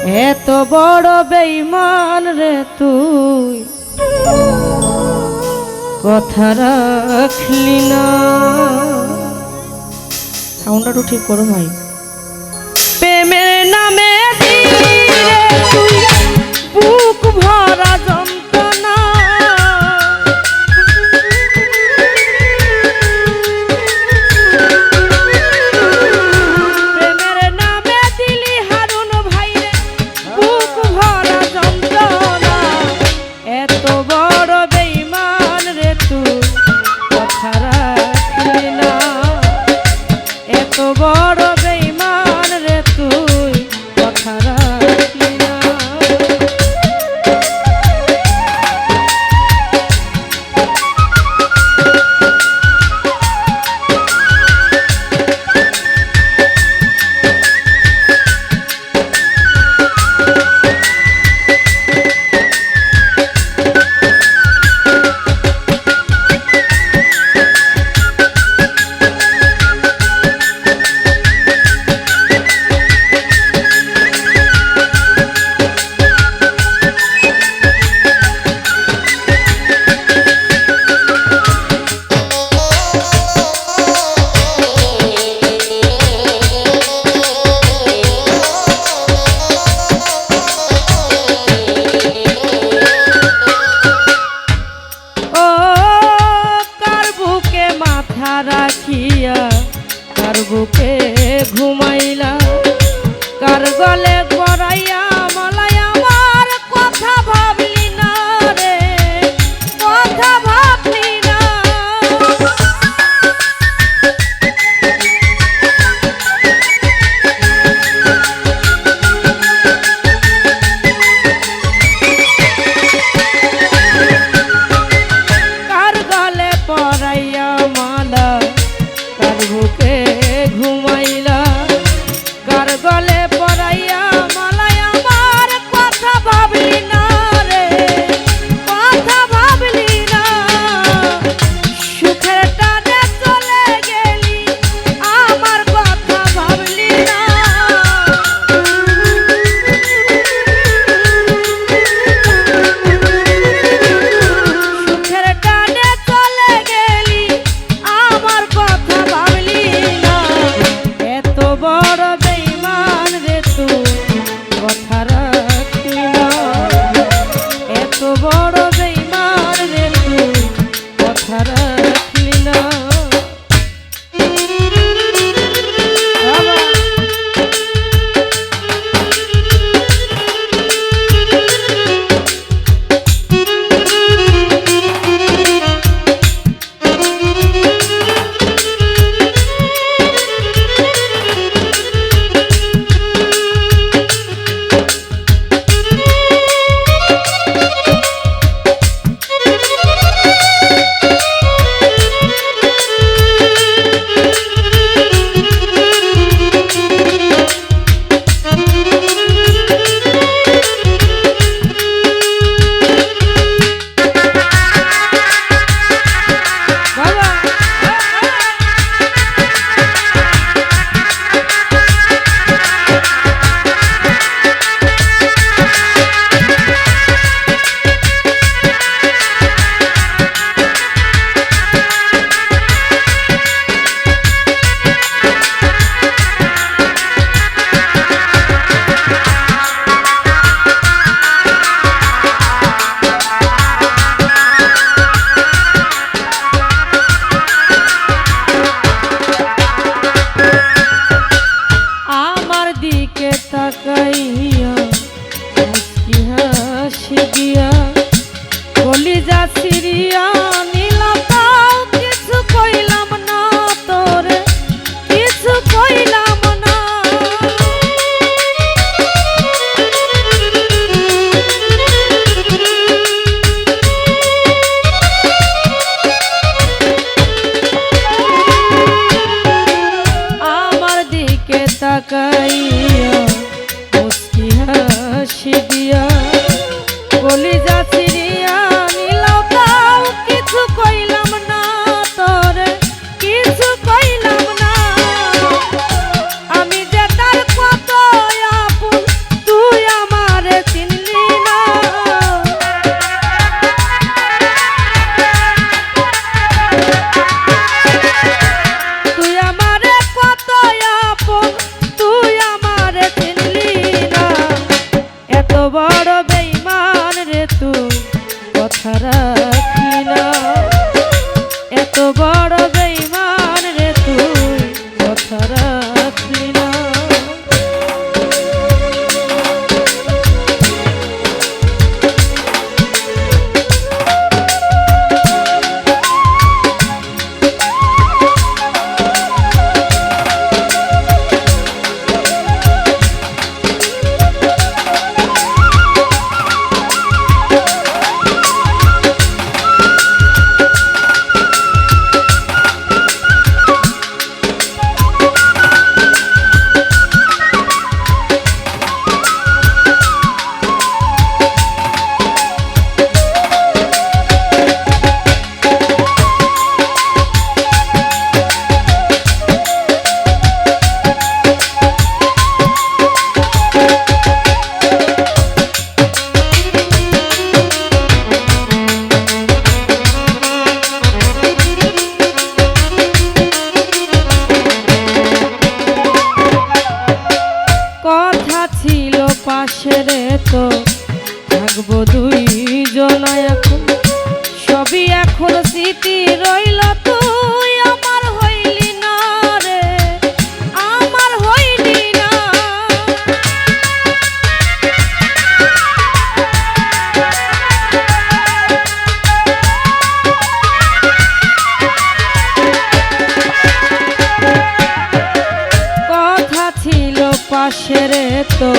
এত বড় বেঈমান রে তুই, কথা রাখলি না। সাউন্ডটা একটু ঠিক করো ভাই। প্রেমের নামে দিলি রে তুই বুক ভরা যন্ত্রণা, প্রেমের নামে দিলি হারুন ভাই রে বুক ভরা যন্ত্রণা। এত বড় বেঈমান রে তুই, কথা রাখলি না। এত বড় বেঈমান রে তুই, কথা রাখলি না। রাখিয়া কার বুকে ঘুমাইলা, কার গলে গড়াইয়া মালাই আমার কথা ভাবলি না রে, কথা ভাবলি না। কার গলে পরাইয়া মালা, কার বুকে ঘুমাইলা, কার গলে পরাইয়া মালাই আমার কথা ভাবলি না রে, কথা ভাবলি না। সুখের টানে চলে গেলি আমার কথা ভাবলি না। সুখের টানে চলে গেলি আমার কথা ভাবলি না। এত বড় বেঈমান পাশে রে তো থাকবো দুই জনা এখন সবই এখন স্মৃতি রইল তুই আমার হইলি না রে আমার হইলি না কথা ছিল পাশে রে তো